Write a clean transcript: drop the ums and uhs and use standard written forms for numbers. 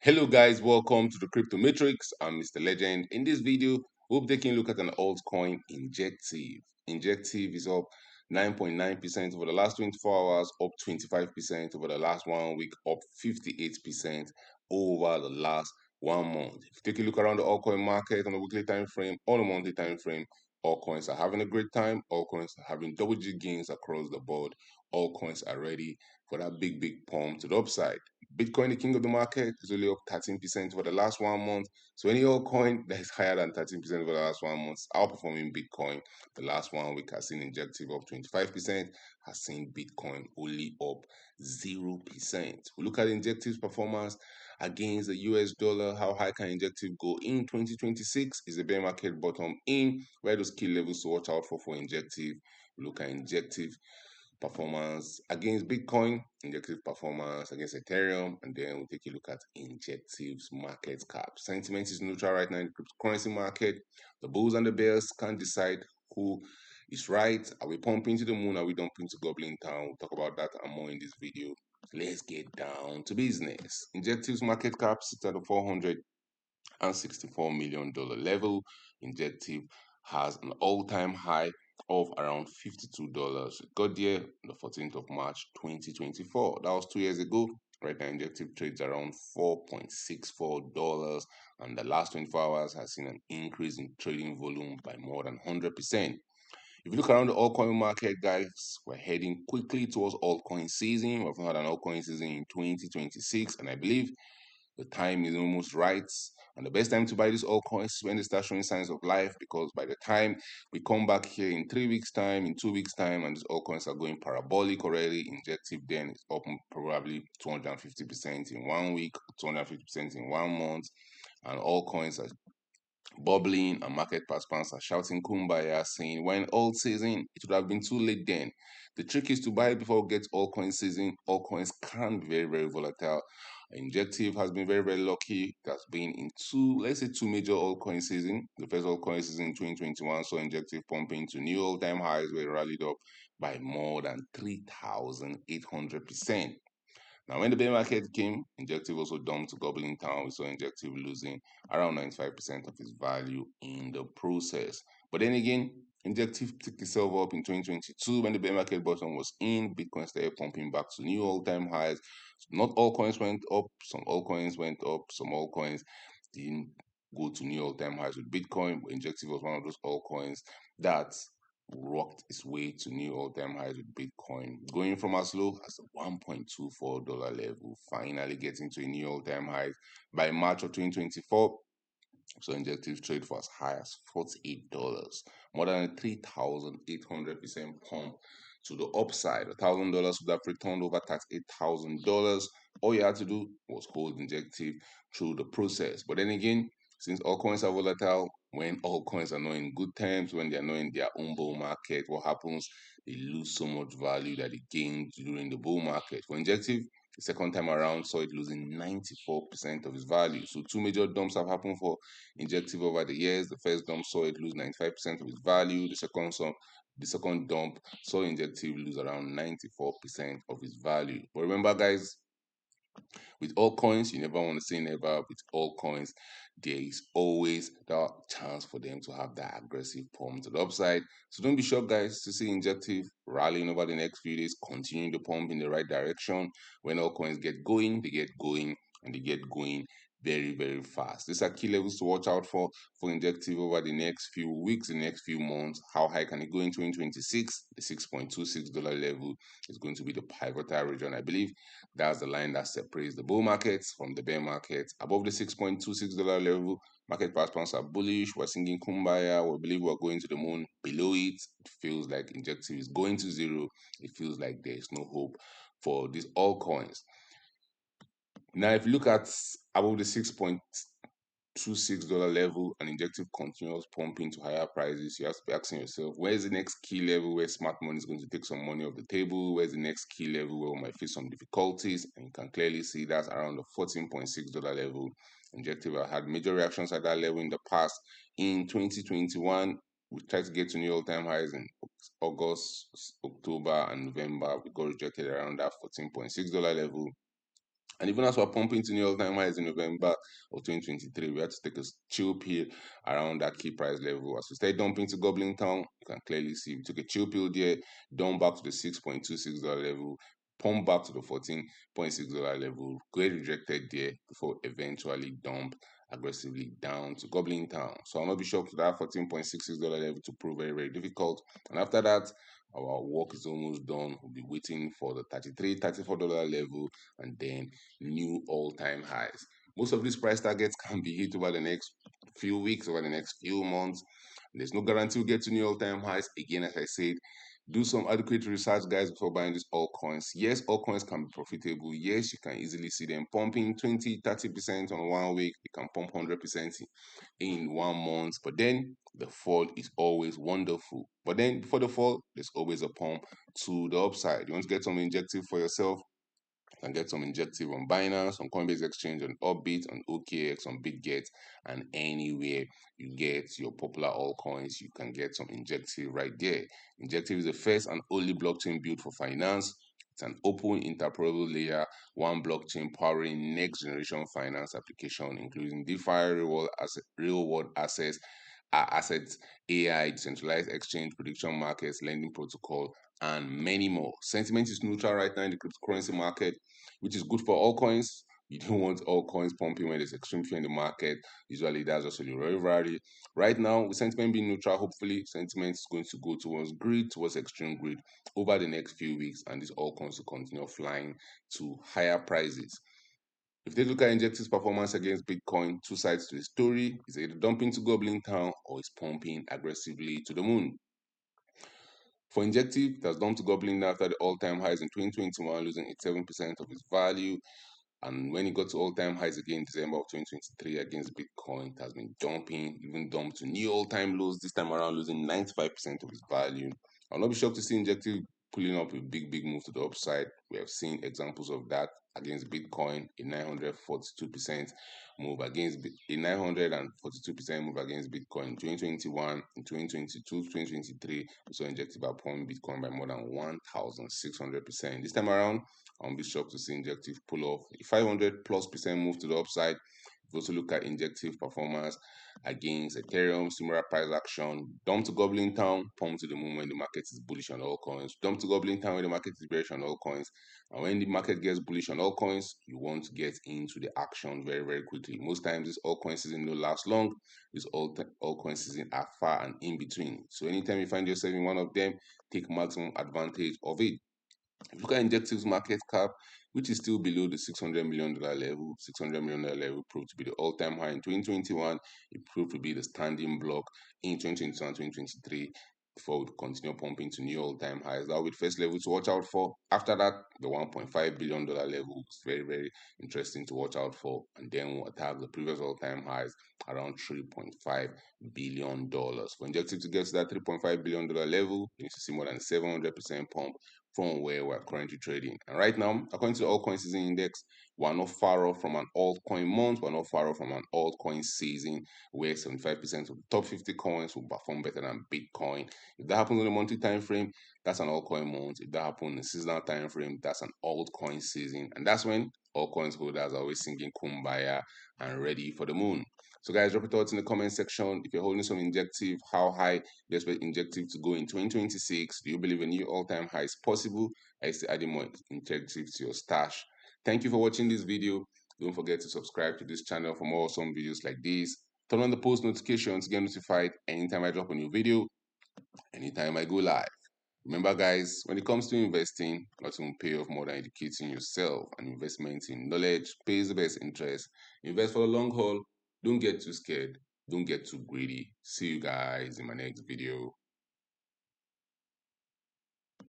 Hello guys, welcome to the Crypto Matrix. I'm Mr. Legend. In this video, we'll be taking a look at an altcoin, Injective. Injective is up 9.9% over the last 24 hours, up 25% over the last 1 week, up 58% over the last 1 month. If you take a look around the altcoin market on a weekly time frame, on a monthly time frame, altcoins are having a great time. Altcoins are having double-digit gains across the board. Altcoins are ready for that big pump to the upside. Bitcoin, the king of the market, is only up 13% over the last 1 month. So any altcoin that is higher than 13% over the last 1 month is outperforming Bitcoin. The last 1 week has seen Injective up 25%, has seen Bitcoin only up 0%. We look at Injective's performance against the US dollar. How high can Injective go in 2026? Is the bear market bottom in? Where are those key levels to watch out for Injective? We look at Injective performance against Bitcoin, Injective performance against Ethereum, and then we'll take a look at Injective's market cap. Sentiment is neutral right now in the cryptocurrency market. The bulls and the bears can't decide who is right. Are we pumping to the moon? Are we dumping to Goblin Town? We'll talk about that and more in this video. Let's get down to business. Injective's market cap sits at the $464 million level. Injective has an all-time high of around $52. It got there on the 14th of March 2024. That was 2 years ago. Right now, Injective trades around $4.64, and the last 24 hours has seen an increase in trading volume by more than 100%. If you look around the altcoin market, guys, we're heading quickly towards altcoin season. We've had an altcoin season in 2026, and I believe the time is almost right. And the best time to buy these altcoins is when they start showing signs of life, because by the time we come back here in 3 weeks' time, in 2 weeks' time, and these altcoins are going parabolic already, Injective then is up probably 250% in 1 week, 250% in 1 month, and altcoins are bubbling, and market participants are shouting kumbaya, saying when Altseason, it would have been too late then. The trick is to buy before we get altcoin season. Altcoins can be very volatile. Injective has been very lucky. It has been in two major altcoin season. The first altcoin season in 2021 saw Injective pumping to new all-time highs, where it rallied up by more than 3,800%. Now, when the bear market came, Injective also dumped to Goblin Town. We saw Injective losing around 95% of its value in the process. But then again, Injective took itself up in 2022 when the bear market bottom was in. Bitcoin started pumping back to new all-time highs. So not all coins went up. Some altcoins went up. Some altcoins didn't go to new all-time highs with Bitcoin. But Injective was one of those altcoins that rocked its way to new all-time highs with Bitcoin, going from as low as the $1.24 level, finally getting to a new all-time high by March of 2024. So Injective trade for as high as $48, more than a 3,800% pump to the upside. $1,000 would have returned over $38,000. All you had to do was hold Injective through the process. But then again, since all coins are volatile, when all coins are not in good times, when they are not in their own bull market, what happens? They lose so much value that they gained during the bull market. For Injective, the second time around saw it losing 94% of its value. So two major dumps have happened for Injective over the years. The first dump saw it lose 95% of its value. The second dump saw Injective lose around 94% of its value. But remember, guys, with all coins, you never want to say never. With all coins, there is always that chance for them to have that aggressive pump to the upside. So don't be shocked, guys, to see Injective rallying over the next few days, continuing the pump in the right direction. When all coins get going, they get going, and they get going very fast. These are key levels to watch out for Injective over the next few weeks, the next few months. How high can it go in 2026? The $6.26 level is going to be the pivotal region. I believe that's the line that separates the bull markets from the bear markets. Above the $6.26 level, market participants are bullish. We're singing kumbaya. We believe we're going to the moon. Below it, it feels like Injective is going to zero. It feels like there's no hope for these altcoins. Now, if you look at above the $6.26 level and Injective continues pumping to higher prices, you have to be asking yourself, where's the next key level where smart money is going to take some money off the table? Where's the next key level where we might face some difficulties? And you can clearly see that's around the $14.6 level. Injective had major reactions at that level in the past. In 2021, we tried to get to new all-time highs in August, October, and November. We got rejected around that $14.6 level. And even as we're pumping to new all-time highs in November of 2023, we had to take a chill pill around that key price level. As we start dumping to Goblin Town, you can clearly see we took a chill pill there, down back to the $6.26 level, pump back to the $14.6 level, get rejected there before eventually dump aggressively down to Goblin Town. So I'll not be shocked for that $14.66 level to prove very, very difficult. And after that, our work is almost done. We'll be waiting for the $33, $34 level and then new all-time highs. Most of these price targets can be hit over the next few weeks, over the next few months. There's no guarantee we'll get to new all-time highs. Again, as I said, do some adequate research, guys, before buying these altcoins. Yes, altcoins can be profitable. Yes, you can easily see them pumping 20, 30% on 1 week. They can pump 100% in 1 month. But then the fall is always wonderful. But then before the fall, there's always a pump to the upside. You want to get some Injective for yourself? You can get some Injective on Binance, on Coinbase Exchange, on Upbit, on OKX, on BitGet, and anywhere you get your popular altcoins, you can get some Injective right there. Injective is the first and only blockchain built for finance. It's an open, interoperable layer, one blockchain powering next generation finance application, including DeFi, real world assets, AI, decentralized exchange, prediction markets, lending protocol, and many more. Sentiment is neutral right now in the cryptocurrency market, which is good for all coins. You don't want all coins pumping when there's extreme fear in the market. Usually that's just a little rally. Right now, with sentiment being neutral, hopefully sentiment is going to go towards greed, towards extreme greed over the next few weeks, and these all coins will continue flying to higher prices. If they look at Injective's performance against Bitcoin, two sides to the story. It's either dumping to Goblin Town or it's pumping aggressively to the moon. For Injective, it has dumped to Goblin after the all-time highs in 2021, losing 87% of its value. And when it got to all-time highs again in December of 2023 against Bitcoin, it has been dumping, even dumped to new all-time lows, this time around losing 95% of its value. I'll not be shocked to see Injective pulling up a big move to the upside. We have seen examples of that against Bitcoin, a 942% move against a 942% move against Bitcoin in 2021, in 2022, 2023. We saw Injective upon Bitcoin by more than 1,600%. This time around, I'll be shocked to see Injective pull off a 500+% move to the upside. If you also look at Injective performance against Ethereum, similar price action, dump to Goblin Town, pump to the moon when the market is bullish on all coins, dump to Goblin Town when the market is bearish on all coins. And when the market gets bullish on all coins, you want to get into the action very quickly. Most times, this all coin season don't last long. This all coin season are far and in between. So anytime you find yourself in one of them, take maximum advantage of it. If you look at Injective's market cap, which is still below the $600 million level, $600 million level proved to be the all-time high in 2021. It proved to be the standing block in 2022 and 2023 before we continue pumping to new all-time highs. That will be the first level to watch out for. After that, the $1.5 billion level is very interesting to watch out for. And then we'll attack the previous all-time highs around $3.5 billion. For Injective to get to that $3.5 billion level, you need to see more than 700% pump from where we're currently trading. And right now, according to the altcoin season index, we're not far off from an altcoin month, we're not far off from an altcoin season where 75% of the top 50 coins will perform better than Bitcoin. If that happens on a monthly time frame, that's an altcoin month. If that happens in a seasonal time frame, that's an altcoin season. And that's when altcoins holders are always singing Kumbaya and ready for the moon. So guys, drop your thoughts in the comment section. If you're holding some Injective, how high do you expect Injective to go in 2026? Do you believe a new all-time high is possible? Are you still adding more Injective to your stash? Thank you for watching this video. Don't forget to subscribe to this channel for more awesome videos like this. Turn on the post notifications to get notified anytime I drop a new video, anytime I go live. Remember guys, when it comes to investing, nothing will pay off more than educating yourself. And investment in knowledge pays the best interest. Invest for the long haul. Don't get too scared. Don't get too greedy. See you guys in my next video.